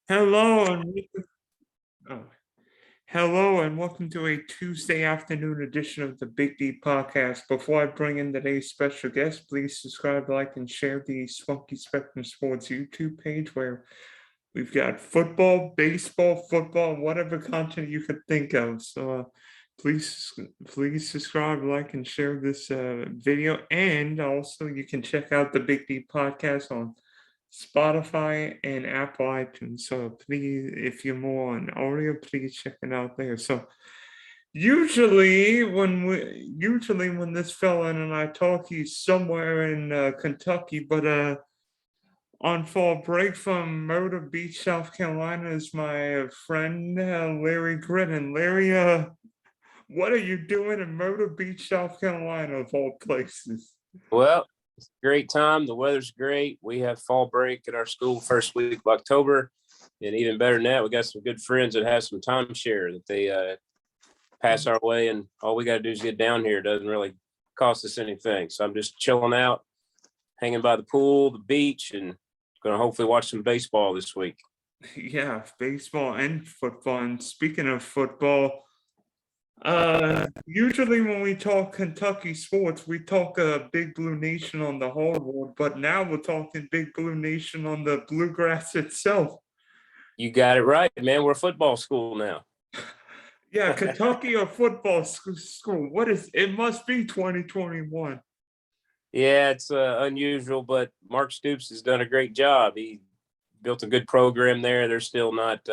Hello and oh, hello and welcome to a Tuesday afternoon edition of the Big D podcast. Before I bring in today's special guest, please subscribe, like, and share the Spunky Spectrum Sports YouTube page where we've got football, baseball, football, and whatever content you could think of. So please subscribe, like, and share this video. And also you can check out the Big D podcast on Spotify and Apple iTunes. So please, if you're more on audio, please check it out there. So usually when this fella and I talk, he's somewhere in Kentucky, but on fall break from Myrtle Beach, South Carolina, is my friend Larry Gritton. Larry, what are you doing in Myrtle Beach, South Carolina, of all places? Well, it's a great time. The weather's great. We have fall break at our school first week of October. And even better than that, we got some good friends that have some timeshare that they pass our way. And all we got to do is get down here. It doesn't really cost us anything. So I'm just chilling out, hanging by the pool, the beach, and going to hopefully watch some baseball this week. Yeah, baseball and football. And speaking of football, usually when we talk Kentucky sports, we talk Big Blue Nation on the hardwood, but now we're talking Big Blue Nation on the bluegrass itself. You got it right, man. We're a football school now. Yeah, Kentucky or football school. What is it? Must be 2021. Yeah, it's unusual, but Mark Stoops has done a great job. He built a good program there. They're still not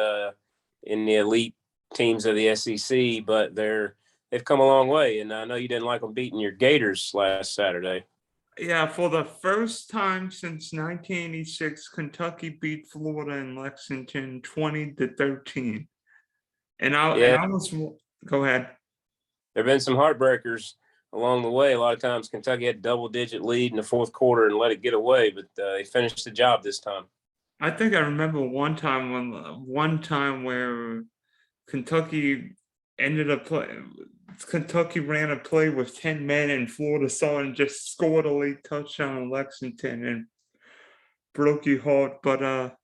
in the elite teams of the SEC, but they've come a long way. And I know you didn't like them beating your Gators last Saturday. Yeah, for the first time since 1986, Kentucky beat Florida in Lexington 20-13. And I was go ahead. There have been some heartbreakers along the way. A lot of times Kentucky had double-digit lead in the fourth quarter and let it get away, but they finished the job this time. I think I remember one time where Kentucky ended up playing. Kentucky ran a play with 10 men, and Florida saw and just scored a late touchdown in Lexington and broke your heart. But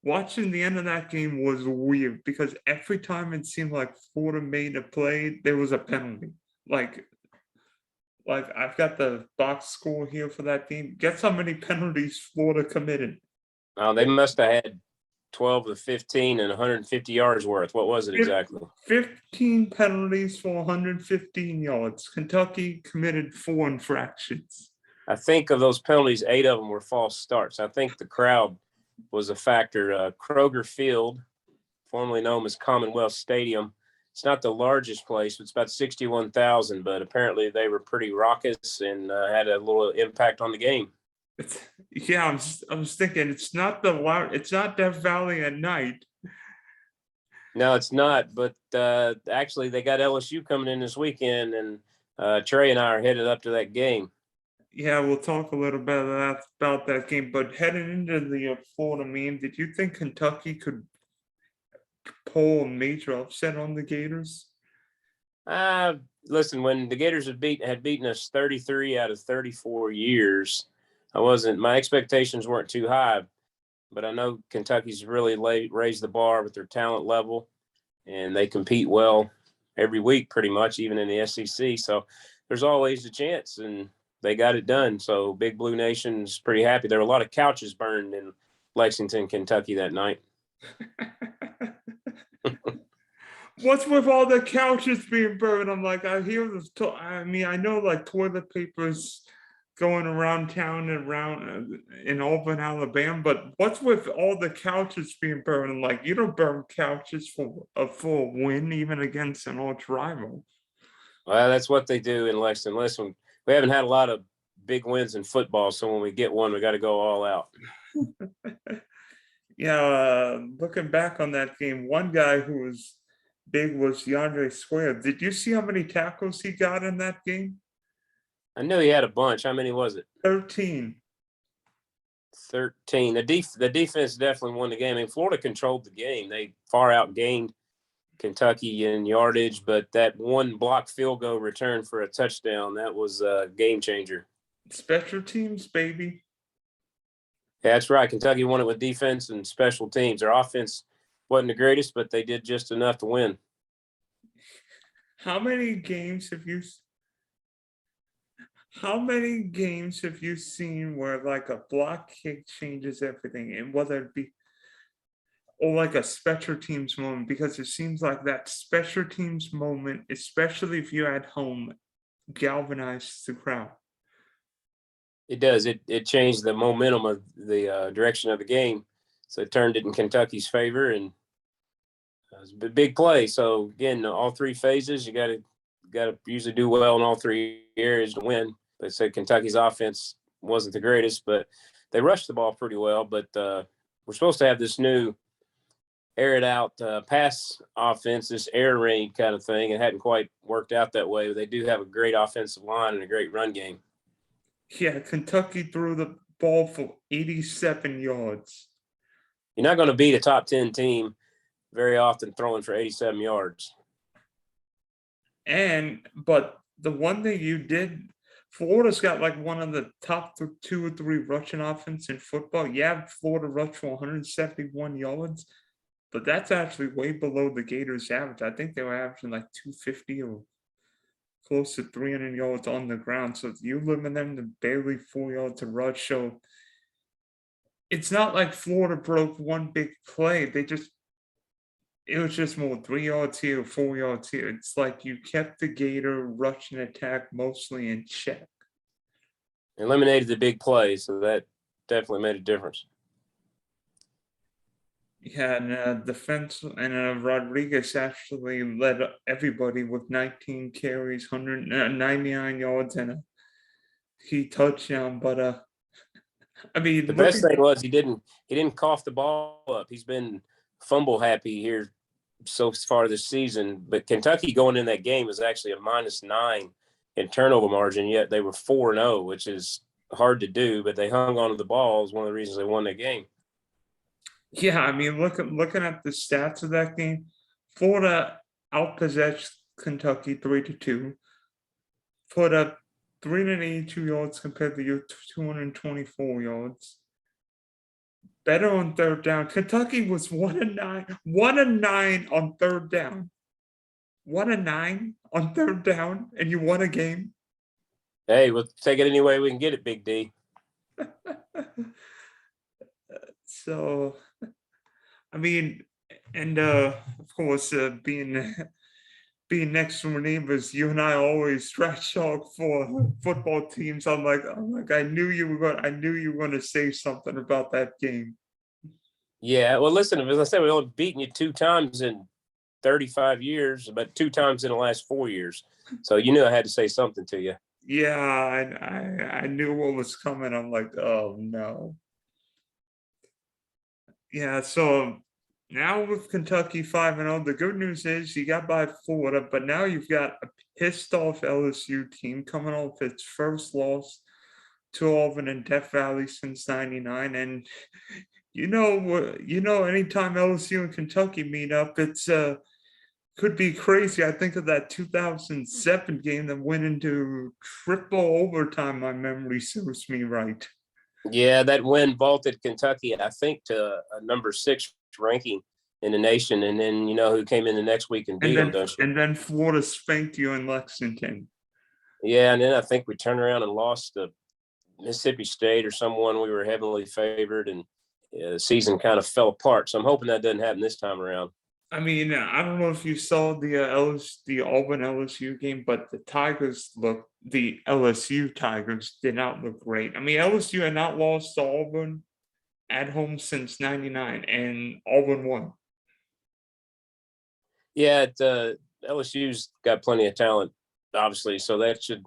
watching the end of that game was weird because every time it seemed like Florida made a play, there was a penalty. Like I've got the box score here for that game. Guess how many penalties Florida committed? They must have had 12 to 15 and 150 yards worth. What was it exactly? 15 penalties for 115 yards. Kentucky committed 4 infractions. I think of those penalties, 8 of them were false starts. I think the crowd was a factor. Kroger Field, formerly known as Commonwealth Stadium, it's not the largest place. It's about 61,000, but apparently they were pretty raucous and had a little impact on the game. Yeah, I was thinking it's not Death Valley at night. No, it's not. But actually, they got LSU coming in this weekend, and Trey and I are headed up to that game. Yeah, we'll talk a little bit about that game. But heading into the Florida game, did you think Kentucky could pull a major upset on the Gators? Listen, when the Gators had beaten us 33 out of 34 years, my expectations weren't too high, but I know Kentucky's really raised the bar with their talent level, and they compete well every week pretty much, even in the SEC. So there's always a chance, and they got it done. So Big Blue Nation's pretty happy. There were a lot of couches burned in Lexington, Kentucky that night. What's with all the couches being burned? I'm like, I hear this. I know like toilet papers going around town and around in Auburn, Alabama, but what's with all the couches being burned? Like, you don't burn couches for a win, even against an arch rival. Well, that's what they do in Lexington. Listen, we haven't had a lot of big wins in football, so when we get one, we got to go all out. Yeah, looking back on that game, one guy who was big was DeAndre Square. Did you see how many tackles he got in that game? I knew he had a bunch. How many was it? 13. 13. The defense definitely won the game. I mean, Florida controlled the game. They far outgained Kentucky in yardage, but that one block field goal return for a touchdown, that was a game changer. Special teams, baby. Yeah, that's right. Kentucky won it with defense and special teams. Their offense wasn't the greatest, but they did just enough to win. How many games have you How many games have you seen where like a block kick changes everything, and whether it be or like a special teams moment? Because it seems like that special teams moment, especially if you're at home, galvanizes the crowd. It does. It changed the momentum of the direction of the game, so it turned it in Kentucky's favor, and it was a big play. So again, all three phases, you got to usually do well in all three areas to win. They said Kentucky's offense wasn't the greatest, but they rushed the ball pretty well. But we're supposed to have this new air it out pass offense, this air raid kind of thing. It hadn't quite worked out that way, but they do have a great offensive line and a great run game. Yeah, Kentucky threw the ball for 87 yards. You're not going to beat a top 10 team very often throwing for 87 yards. But the one thing you did, Florida's got like one of the top 2 or 3 rushing offense in football. Yeah, Florida rushed for 171 yards, but that's actually way below the Gators' average. I think they were averaging like 250 or close to 300 yards on the ground. So you limit them to barely 4 yards to rush. So it's not like Florida broke one big play. It was just more 3 yards here, 4 yards here. It's like you kept the Gator rushing attack mostly in check. Eliminated the big play, so that definitely made a difference. Yeah, and defense and Rodriguez actually led everybody with 19 carries, 199 yards, and a key touchdown. But I mean, the best thing was he didn't cough the ball up. He's been fumble happy here so far this season, but Kentucky going in that game was actually a -9 in turnover margin, yet they were 4-0, which is hard to do, but they hung on to the ball is one of the reasons they won that game. Yeah, I mean, looking at the stats of that game, Florida outpossessed Kentucky 3-2, put up 382 yards compared to your 224 yards. Better on third down. Kentucky was 1-9, 1-9 on third down. 1-9 on third down, and you won a game. Hey, we'll take it any way we can get it, Big D. So, I mean, and of course, being next door neighbors, you and I always trash talk for football teams. I'm like, I knew you were going to say something about that game. Yeah, well, listen, as I said, we've only beaten you 2 times in 35 years, but 2 times in the last 4 years. So you knew I had to say something to you. Yeah, I knew what was coming. I'm like, oh no. Yeah, so now with Kentucky 5-0, the good news is you got by Florida, but now you've got a pissed off LSU team coming off its first loss to Auburn in Death Valley since '99, and anytime LSU and Kentucky meet up, it's could be crazy. I think of that 2007 game that went into triple overtime. My memory serves me right. Yeah, that win vaulted Kentucky, I think, to a number 6 ranking in the nation. And then you know who came in the next week and beat them, don't you? And then Florida spanked you in Lexington. Yeah, and then I think we turned around and lost to Mississippi State or someone we were heavily favored, and the season kind of fell apart. So I'm hoping that doesn't happen this time around. I mean, I don't know if you saw the Auburn LSU game, but the LSU Tigers did not look great. I mean, LSU had not lost to Auburn at home since '99, and Auburn won. Yeah, LSU's got plenty of talent, obviously, so that should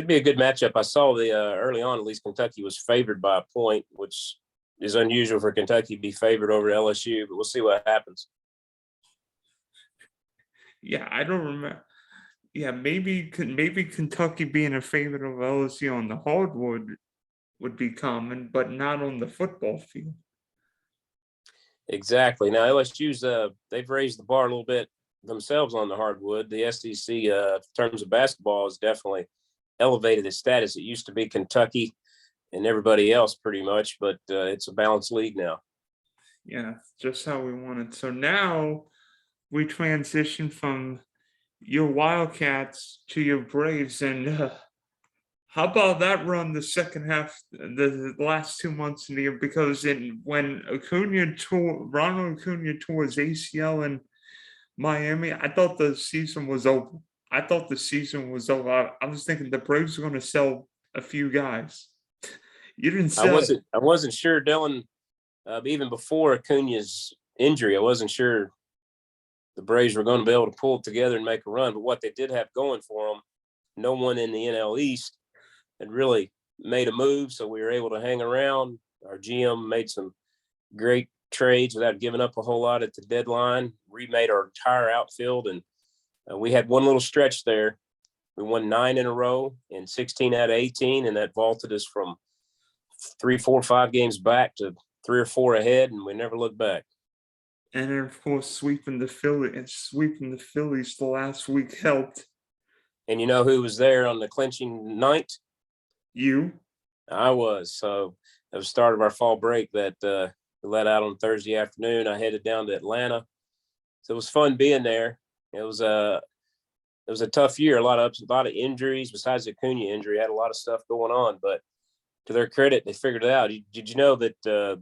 be a good matchup. I saw the early on, at least Kentucky was favored by a point, which is unusual for Kentucky to be favored over LSU, but we'll see what happens. Yeah, I don't remember. Yeah, maybe Kentucky being a favorite of LSU on the hardwood would be common, but not on the football field. Exactly. Now LSU's they've raised the bar a little bit themselves on the hardwood. The SEC, in terms of basketball, has definitely elevated its status. It used to be Kentucky and everybody else pretty much, but it's a balanced league now. Yeah, just how we wanted. So now we transition from your Wildcats to your Braves, and how about that run the second half, the last 2 months of the year? Because when Ronald Acuna tore his ACL in Miami, I thought the season was over. I was thinking the Braves were going to sell a few guys. You didn't I sell. wasn't sure, Dylan, even before Acuna's injury, I wasn't sure the Braves were going to be able to pull it together and make a run. But what they did have going for them, no one in the NL East had really made a move, so we were able to hang around. Our GM made some great trades without giving up a whole lot at the deadline, remade our entire outfield, and we had one little stretch there. We won 9 in a row and 16 out of 18, and that vaulted us from 3, 4, 5 games back to 3 or 4 ahead, and we never looked back. And then, of course, sweeping the Phillies the last week helped. And you know who was there on the clinching night? You. I was. So at the start of our fall break that we let out on Thursday afternoon, I headed down to Atlanta. So it was fun being there. It was a tough year, a lot of injuries. Besides the Acuna injury, had a lot of stuff going on. But to their credit, they figured it out. Did you know that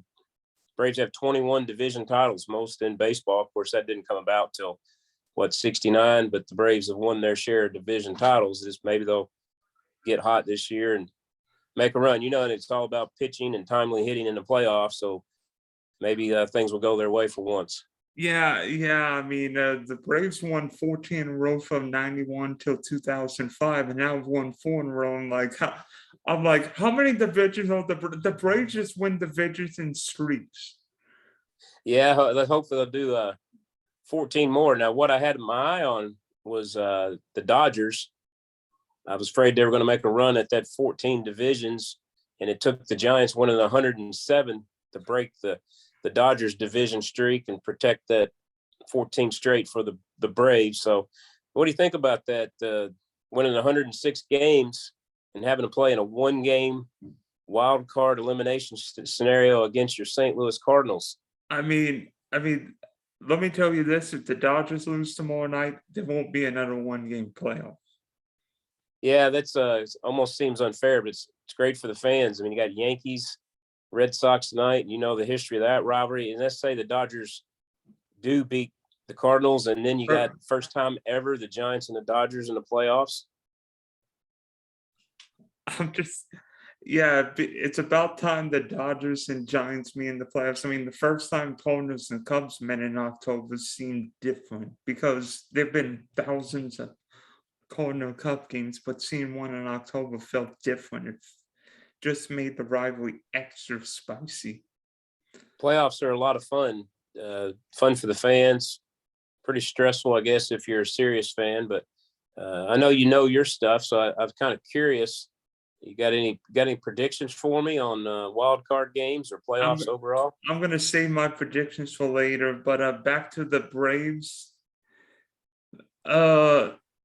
Braves have 21 division titles, most in baseball? Of course, that didn't come about till 69. But the Braves have won their share of division titles. Just maybe they'll get hot this year and make a run. And it's all about pitching and timely hitting in the playoffs. So maybe things will go their way for once. Yeah. I mean, the Braves won 14 in a row from 91 till 2005, and now have won 4 in a row. I'm like, how many divisions are the Braves just win divisions in streaks? Yeah, hopefully they'll do 14 more. Now, what I had my eye on was the Dodgers. I was afraid they were going to make a run at that 14 divisions, and it took the Giants winning 107 to break the Dodgers division streak and protect that 14 straight for the Braves. So what do you think about that, winning 106 games and having to play in a 1-game wild card elimination scenario against your St. Louis Cardinals? I mean, let me tell you this: if the Dodgers lose tomorrow night, there won't be another 1-game playoff. Yeah, that's almost seems unfair, but it's great for the fans. I mean, you got Yankees, Red Sox tonight. You know the history of that rivalry. And let's say the Dodgers do beat the Cardinals, and then you got first time ever the Giants and the Dodgers in the playoffs. It's about time the Dodgers and Giants meet in the playoffs. I mean, the first time Cardinals and Cubs met in October seemed different because there've been thousands of Cardinal Cup games, but seeing one in October felt different. It just made the rivalry extra spicy. Playoffs are a lot of fun. Fun for the fans. Pretty stressful, I guess, if you're a serious fan. But I know your stuff, so I was kind of curious. You got any predictions for me on wild card games or playoffs overall? I'm going to save my predictions for later. But back to the Braves.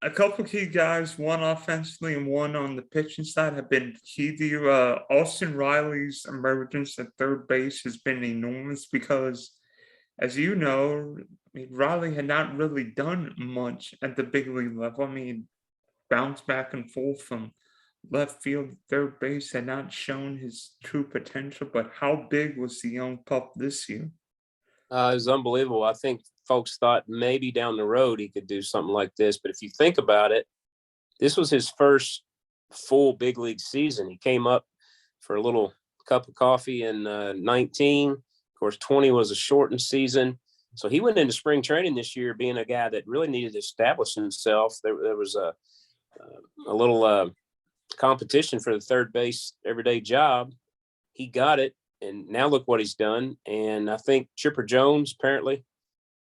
A couple key guys, one offensively and one on the pitching side, have been key to you. Austin Riley's emergence at third base has been enormous because, as you know, Riley had not really done much at the big league level. I mean, bounced back and forth from left field, third base, had not shown his true potential. But how big was the young pup this year? It was unbelievable. I think folks thought maybe down the road he could do something like this. But if you think about it, this was his first full big league season. He came up for a little cup of coffee in 19. Of course, 20 was a shortened season. So he went into spring training this year being a guy that really needed to establish himself. There was a little competition for the third base everyday job. He got it. And now look what he's done. And I think Chipper Jones apparently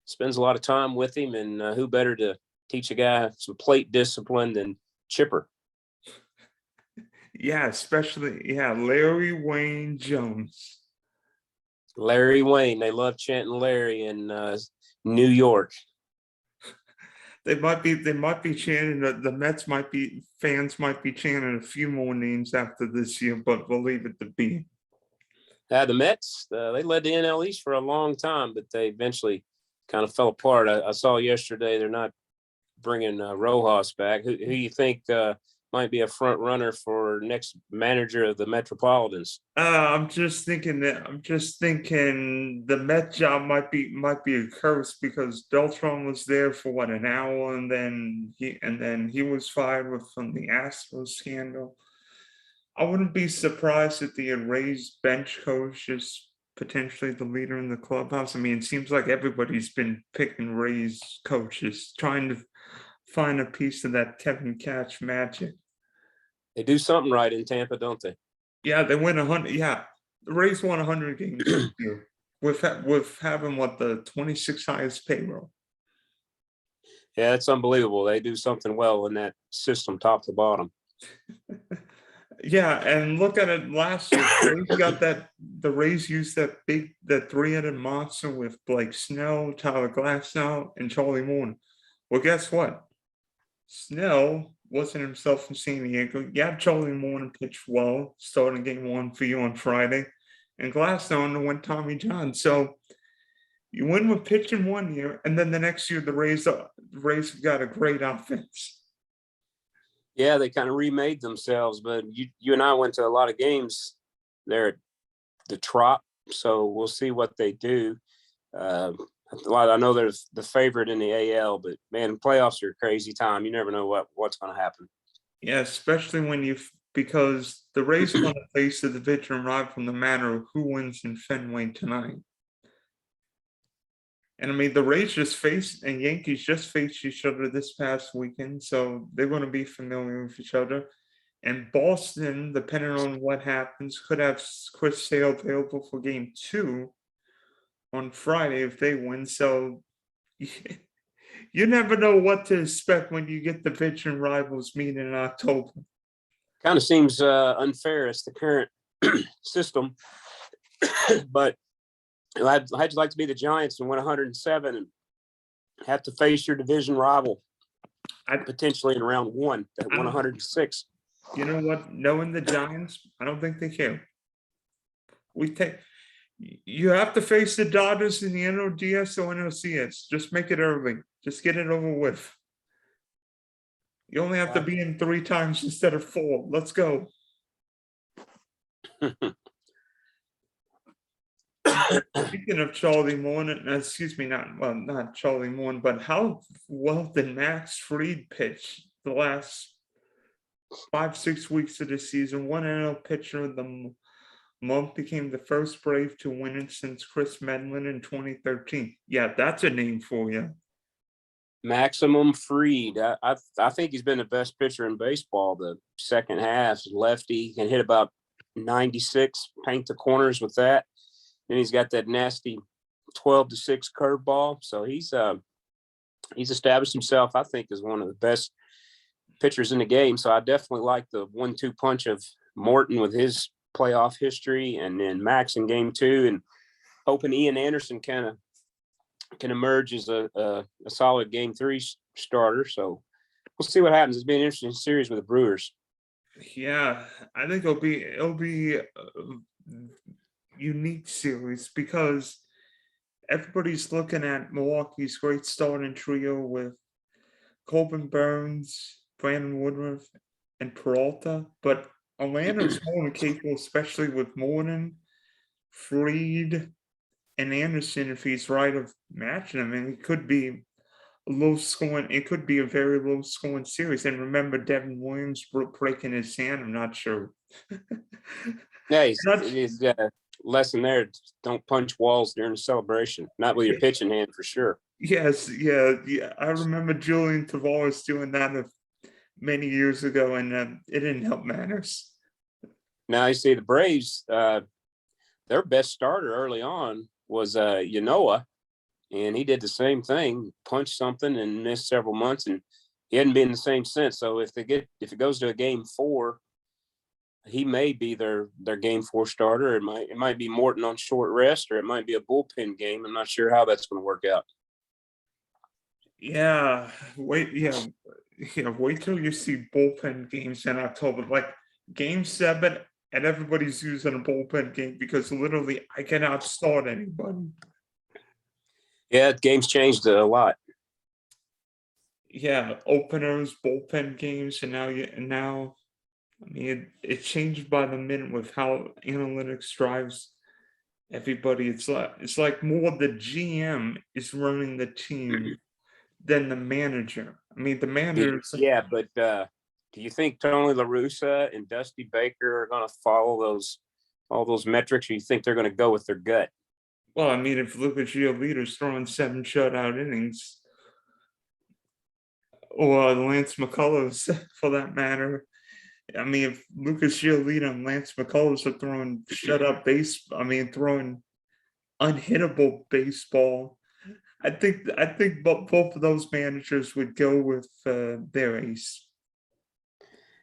spends a lot of time with him. And who better to teach a guy some plate discipline than Chipper? Yeah, especially, Larry Wayne Jones. Larry Wayne. They love chanting Larry in New York. They might be chanting the Mets fans might be chanting a few more names after this year, but we'll leave it to be. The Mets, they led the NL East for a long time, but they eventually kind of fell apart. I saw yesterday they're not bringing Rojas back. Who you think might be a front runner for next manager of the Metropolitans? I'm just thinking the Met job might be a curse because Beltran was there for what, an hour, and then he was fired from the Astros scandal. I wouldn't be surprised if the Rays bench coach is potentially the leader in the clubhouse. I mean, it seems like everybody's been picking Rays coaches, trying to find a piece of that Kevin Catch magic. They do something right in Tampa, don't they? Yeah, they win 100. Yeah, the Rays won 100 games this year with having what, the 26th highest payroll. Yeah, it's unbelievable. They do something well in that system, top to bottom. Yeah, and look at it last year. The Rays used that three-headed monster with Blake Snell, Tyler Glasnow, and Charlie Morton. Well, guess what? Snell wasn't himself in San Diego. Yeah, Charlie Morton pitched well, starting game one for you on Friday, and Glasnow went Tommy John. So you win with pitching one year, and then the next year the Rays have got a great offense. Yeah, they kind of remade themselves, but you and I went to a lot of games there at the Trop, so we'll see what they do. I know there's the favorite in the AL, but man, playoffs are a crazy time. You never know what's going to happen. Yeah, especially because the Rays are going to face the division rival no matter who wins in Fenway tonight. And I mean, the Rays and Yankees just faced each other this past weekend, so they're going to be familiar with each other. And Boston, depending on what happens, could have Chris Sale available for game 2 on Friday if they win. So you never know what to expect when you get division rivals meeting in October. Kind of seems unfair as the current system, but how'd you like to be the Giants and win 107 and have to face your division rival potentially in round 1 that won 106? You know what? Knowing the Giants, I don't think they care. You have to face the Dodgers in the NLDS or NLCS. Just make it early. Just get it over with. You only have to be in 3 times instead of 4. Let's go. Speaking of Charlie Morton, not Charlie Morton, but how well did Max Fried pitch the last 5-6 weeks of the season? One NL pitcher of the month, became the first Brave to win it since Chris Medlin in 2013. Yeah, that's a name for you. Maximum Fried. I think he's been the best pitcher in baseball. The second half, lefty, can hit about 96, paint the corners with that. Then he's got that nasty 12-6 curveball. So he's established himself, I think, as one of the best pitchers in the game. So I definitely like the 1-2 punch of Morton with his playoff history, and then Max in game 2, and hoping Ian Anderson can emerge as a solid game 3 starter. So we'll see what happens. It's been an interesting series with the Brewers. Yeah, I think it'll be a unique series because everybody's looking at Milwaukee's great starting trio with Corbin Burns, Brandon Woodruff, and Peralta, but Atlanta's more capable, especially with Morton, Fried, and Anderson. If he's right of matching them, and it could be a low scoring. It could be a very low scoring series. And remember, Devin Williams breaking his hand. I'm not sure. Yeah, he's lesson there. Don't punch walls during the celebration. Not with your pitching hand, for sure. Yes, yeah. I remember Julian Tavares doing that many years ago, and it didn't help matters. Now you see the Braves, their best starter early on was Yanoa, and he did the same thing, punched something and missed several months, and he hadn't been the same since. So if it goes to a game 4, he may be their game 4 starter. It might be Morton on short rest, or it might be a bullpen game. I'm not sure how that's going to work out. Yeah, wait till you see bullpen games in October, like Game 7, and everybody's using a bullpen game because literally I cannot start anybody. Yeah, games changed a lot. Yeah, openers, bullpen games, and now I mean it changed by the minute with how analytics drives everybody. It's like more the GM is running the team than the manager. I mean, the manager's Yeah, but do you think Tony La Russa and Dusty Baker are going to follow all those metrics, or you think they're going to go with their gut? well, I mean, if Lucas Giolito's throwing 7 shutout innings, or Lance McCullers for that matter. I mean, if Lucas Giolito and Lance McCullers are throwing throwing unhittable baseball, I think both of those managers would go with their ace.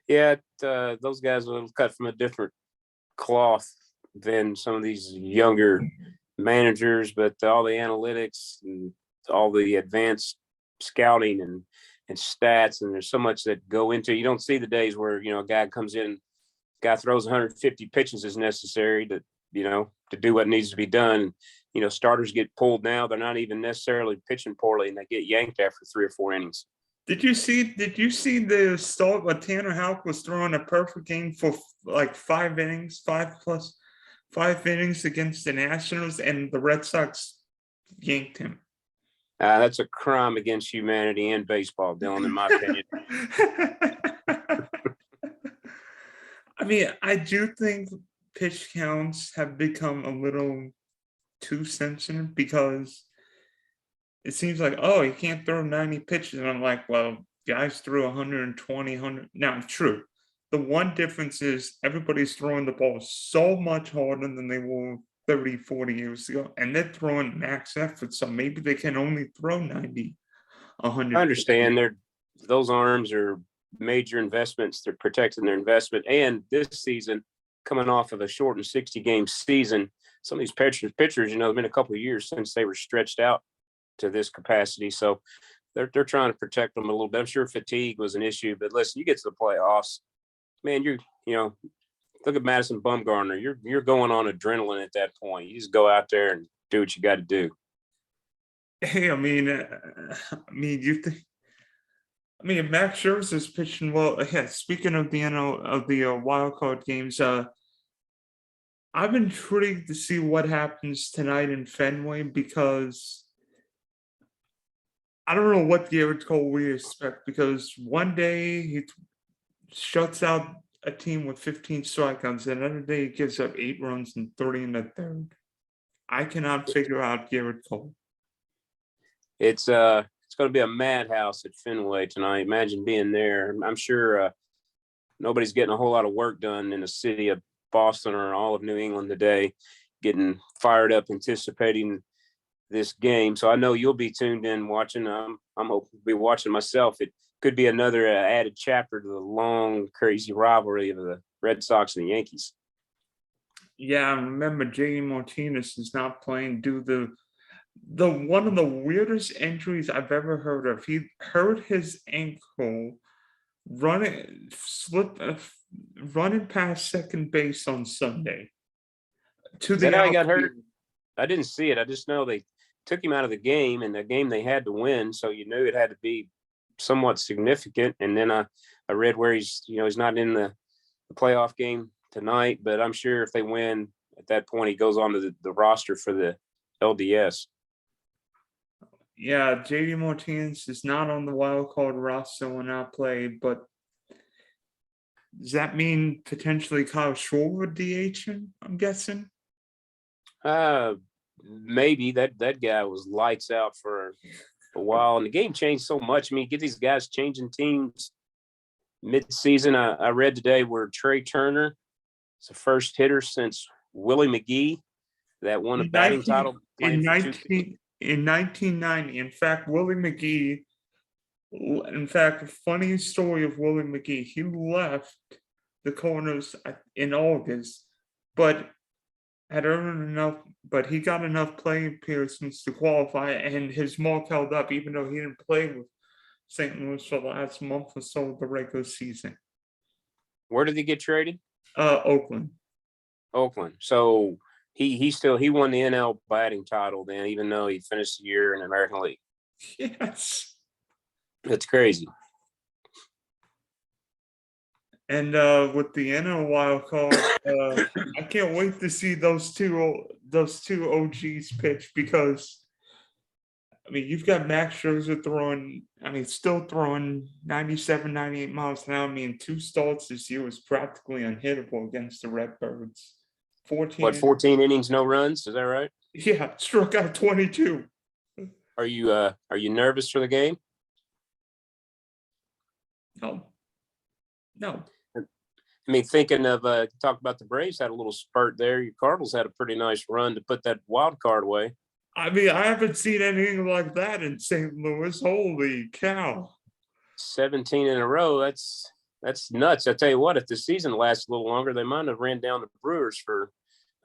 Yeah, those guys are cut from a different cloth than some of these younger managers, but all the analytics and all the advanced scouting and stats, and there's so much that go into it. You don't see the days where a guy comes in, guy throws 150 pitches is necessary to do what needs to be done. Starters get pulled now. They're not even necessarily pitching poorly, and they get yanked after 3 or 4 innings. Did you see the start where Tanner Houck was throwing a perfect game for like 5 innings, 5 innings against the Nationals, and the Red Sox yanked him? That's a crime against humanity and baseball, Dylan, in my opinion. I mean, I do think pitch counts have become a little too sensitive because it seems like, oh, you can't throw 90 pitches. And I'm like, well, guys threw 120, 100. Now, true. The one difference is everybody's throwing the ball so much harder than they were 30, 40 years ago. And they're throwing max effort. So maybe they can only throw 90, 100. I understand those arms are major investments. They're protecting their investment. And this season, coming off of a shortened 60-game season, some of these pitchers, it's been a couple of years since they were stretched out to this capacity. So they're trying to protect them a little bit. I'm sure fatigue was an issue, but listen, you get to the playoffs, man, look at Madison Bumgarner. You're going on adrenaline at that point. You just go out there and do what you got to do. Hey, you think? I mean, Max Scherzer's pitching well. Yeah, speaking of the wild card games, I'm intrigued to see what happens tonight in Fenway because I don't know what Garrett Cole we expect because one day he shuts out a team with 15 strikeouts, and another day he gives up 8 runs and 30 in the third. I cannot figure out Garrett Cole. It's going to be a madhouse at Fenway tonight. Imagine being there. I'm sure nobody's getting a whole lot of work done in the city of Boston or all of New England today, getting fired up, anticipating this game. So I know you'll be tuned in watching. I'm hoping to be watching myself. It could be another added chapter to the long, crazy rivalry of the Red Sox and the Yankees. Yeah, I remember JD Martinez is not playing due to the one of the weirdest injuries I've ever heard of. He hurt his ankle running past second base on Sunday. Is that how he got hurt? I didn't see it. I just know they took him out of the game, and the game they had to win, so you knew it had to be somewhat significant. And then I read where he's not in the playoff game tonight, but I'm sure if they win at that point, he goes on to the roster for the LDS. Yeah, JD Martinez is not on the wild card roster when not played, but does that mean potentially Kyle Schwarber DH him, I'm guessing? Maybe that guy was lights out for a while, and the game changed so much. I mean, get these guys changing teams mid-season. I read today where Trey Turner is the first hitter since Willie McGee that won a batting title in 1990. In fact, Willie McGee. In fact, funny story of Willie McGee. He left the Cardinals in August, but had earned enough, but he got enough playing appearances to qualify, and his mark held up, even though he didn't play with St. Louis for the last month or so of the regular season. Where did he get traded? Oakland. Oakland. So he won the NL batting title then, even though he finished the year in the American League. Yes. That's crazy. And with the NL wild card, I can't wait to see those two OGs pitch, because I mean, you've got Max Scherzer throwing, still throwing 97, 98 miles an hour. I mean, 2 starts this year was practically unhittable against the Redbirds. 14 innings, no runs. Is that right? Yeah, struck out 22. Are you nervous for the game? No. I mean, thinking of talk about the Braves had a little spurt there. Your Cardinals had a pretty nice run to put that wild card away. I mean, I haven't seen anything like that in St. Louis. Holy cow. 17 in a row. That's nuts. I tell you what, if the season lasts a little longer, they might have ran down the Brewers for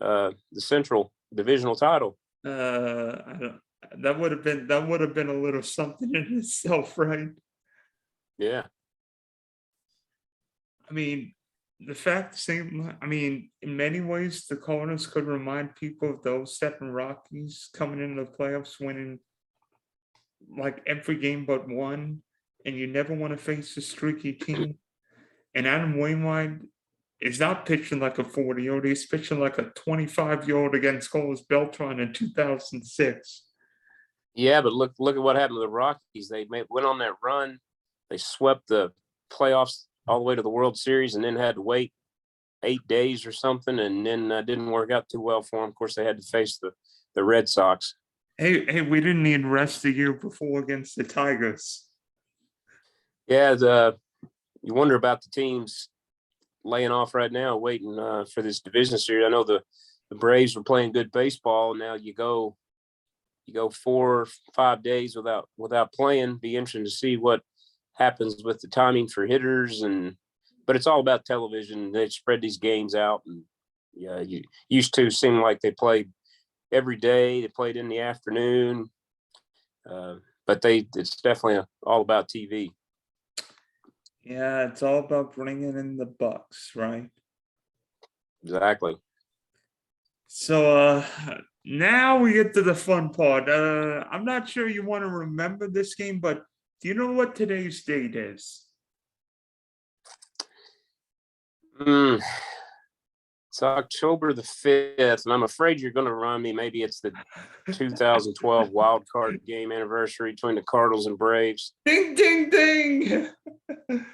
the Central Divisional title. I don't. That would have been a little something in itself, right? Yeah. I mean, the fact, in many ways, the Cardinals could remind people of those Stephen Rockies coming into the playoffs, winning like every game but one, and you never want to face a streaky team. And Adam Wainwright is not pitching like a 40-year-old; he's pitching like a 25-year-old against Carlos Beltran in 2006. Yeah, but look at what happened to the Rockies. They went on that run. They swept the playoffs all the way to the World Series, and then had to wait 8 days or something, and then didn't work out too well for them. Of course, they had to face the Red Sox. Hey, we didn't need rest the year before against the Tigers. Yeah, you wonder about the teams laying off right now, waiting for this division series. I know the Braves were playing good baseball. Now you go 4 or 5 days without playing. Be interesting to see what happens with the timing for hitters, but it's all about television. They spread these games out, and yeah, you used to seem like they played every day. They played in the afternoon, but it's definitely all about TV. Yeah, it's all about bringing in the bucks, right? Exactly. So now we get to the fun part. I'm not sure you want to remember this game, but do you know what today's date is? It's October the 5th, and I'm afraid you're going to remind me. Maybe it's the 2012 wild card game anniversary between the Cardinals and Braves. Ding, ding, ding!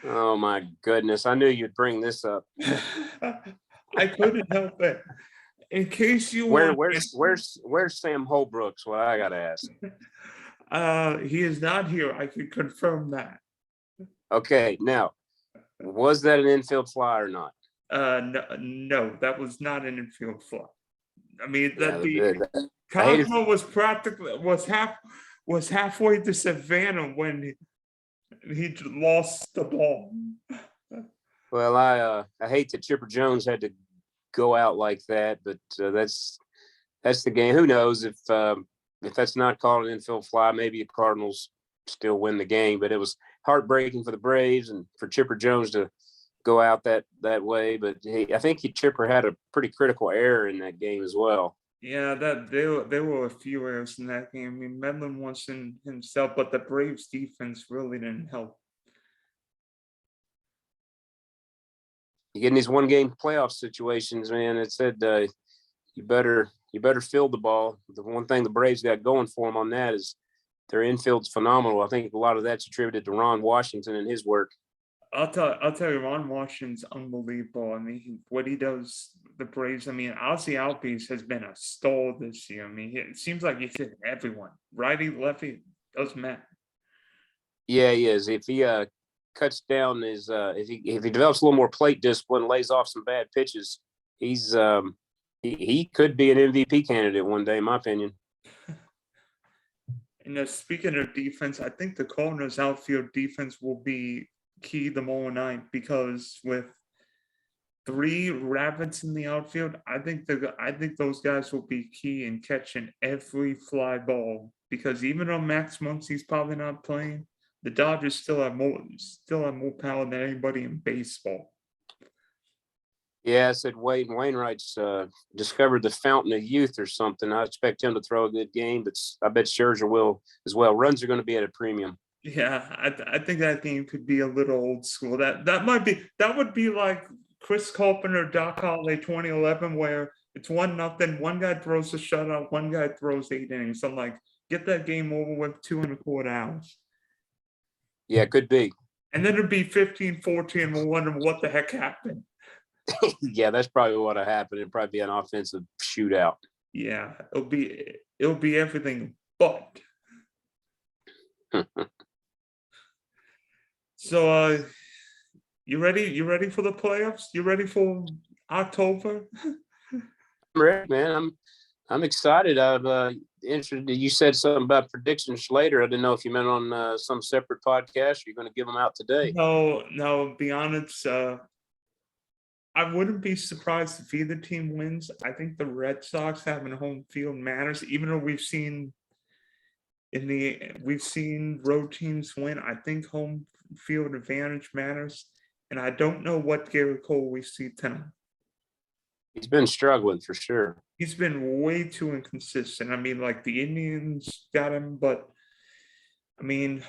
Oh my goodness! I knew you'd bring this up. I couldn't help it. In case you want, where's Sam Holbrooks? What I got to ask. He is not here. I can confirm that. Okay, now, was that an infield fly or not? No, that was not an infield fly. I mean, Cosmo was halfway to Savannah when he lost the ball. Well, I hate that Chipper Jones had to go out like that, but that's the game. Who knows if that's not called an infield fly, maybe the Cardinals still win the game. But it was heartbreaking for the Braves and for Chipper Jones to go out that way. But I think Chipper had a pretty critical error in that game as well. Yeah, there were a few errors in that game. I mean, Medlin was in himself, but the Braves defense really didn't help. You get in these one-game playoff situations, man. It said you better field the ball. The one thing the Braves got going for them on that is their infield's phenomenal. I think a lot of that's attributed to Ron Washington and his work. I'll tell you, Ron Washington's unbelievable. I mean, what he does, the Braves. I mean, Ozzie Albies has been a star this year. I mean, it seems like he's hitting everyone, righty, lefty, doesn't matter. Yeah, he is. If he cuts down his, if he develops a little more plate discipline, lays off some bad pitches, he's he could be an MVP candidate one day, in my opinion. And speaking of defense, I think the Cardinals' outfield defense will be key tomorrow night, because with 3 rabbits in the outfield, I think those guys will be key in catching every fly ball, because even though Max Muncy's probably not playing, the Dodgers still have more power than anybody in baseball. Yeah, I said Wainwright's discovered the fountain of youth or something. I expect him to throw a good game, but I bet Scherzer will as well. Runs are going to be at a premium. Yeah, I think that game could be a little old school. That would be like Chris Carpenter, Doc Holliday 2011, where it's 1-0. One guy throws a shutout, one guy throws 8 innings. I'm like, get that game over with 2.25 hours. Yeah, it could be. And then it'd be 15-14, and we'll wonder what the heck happened. Yeah, that's probably what'll happen. It'd probably be an offensive shootout. Yeah, it'll be everything but. So you ready for the playoffs? You ready for October? I'm ready, man. I'm excited. I've interested. You said something about predictions later. I didn't know if you meant on some separate podcast. You're going to give them out today. No. Be honest. I wouldn't be surprised if either team wins. I think the Red Sox having home field matters, even though we've seen road teams win. I think home field advantage matters, and I don't know what Garrett Cole we see tonight. He's been struggling for sure. He's been way too inconsistent. I mean, like the Indians got him, but I mean,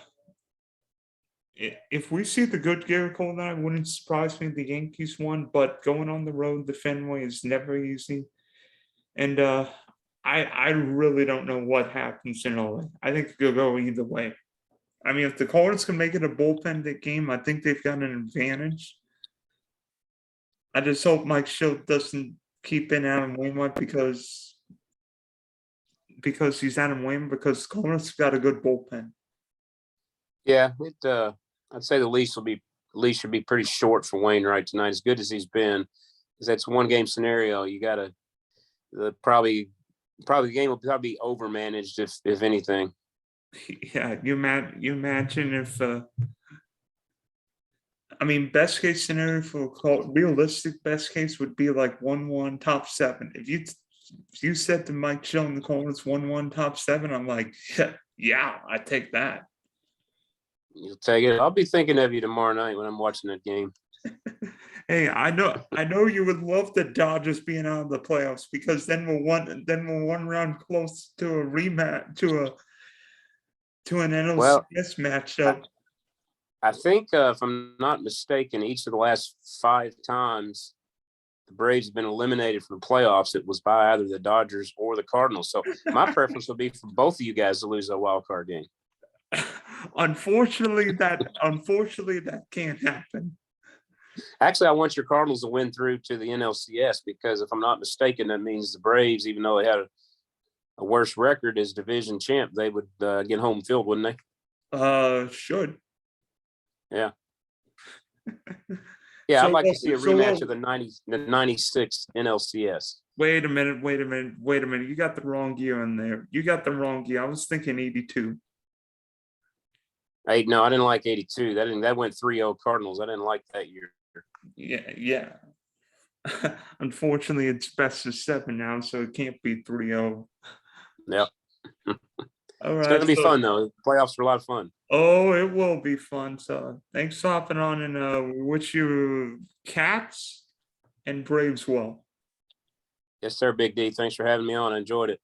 if we see the good Garrett Cole now, it wouldn't surprise me if the Yankees won. But going on the road, the Fenway is never easy, and I really don't know what happens in LA. I think it could go either way. I mean, if the Cardinals can make it a bullpen game, I think they've got an advantage. I just hope Mike Schilt doesn't keep in Adam Wainwright because he's Adam Wainwright, because Cardinals got a good bullpen. Yeah, I'd say the leash should be pretty short for Wainwright tonight. As good as he's been, because that's one game scenario. You got to probably the game will probably be overmanaged if anything. Yeah, you imagine if. I mean, best case scenario realistic best case would be like 1-1 top 7. If you said to Mike Schilt in the Cardinals 1-1 top 7, I'm like, yeah, I take that. You'll take it. I'll be thinking of you tomorrow night when I'm watching that game. Hey, I know you would love the Dodgers being out of the playoffs, because then we're one round close to a rematch to an NLCS matchup. I think if I'm not mistaken, each of the last 5 times the Braves have been eliminated from the playoffs, it was by either the Dodgers or the Cardinals. So my preference would be for both of you guys to lose a wild card game. Unfortunately, that can't happen. Actually, I want your Cardinals to win through to the NLCS, because if I'm not mistaken, that means the Braves, even though they had a worse record as division champ, they would get home field, wouldn't they? Should. Yeah. Yeah, I'd like to see a rematch of the 96 NLCS. Wait a minute. You got the wrong year in there. I was thinking 82. No, I didn't like 82. That went 3-0 Cardinals. I didn't like that year. Yeah. Unfortunately, it's best of 7 now, so it can't be 3-0. Yep. All right. It's going to be fun, though. Playoffs are a lot of fun. Oh, it will be fun. So thanks for hopping on, and we wish you Cats and Braves well. Yes, sir, Big D. Thanks for having me on. I enjoyed it.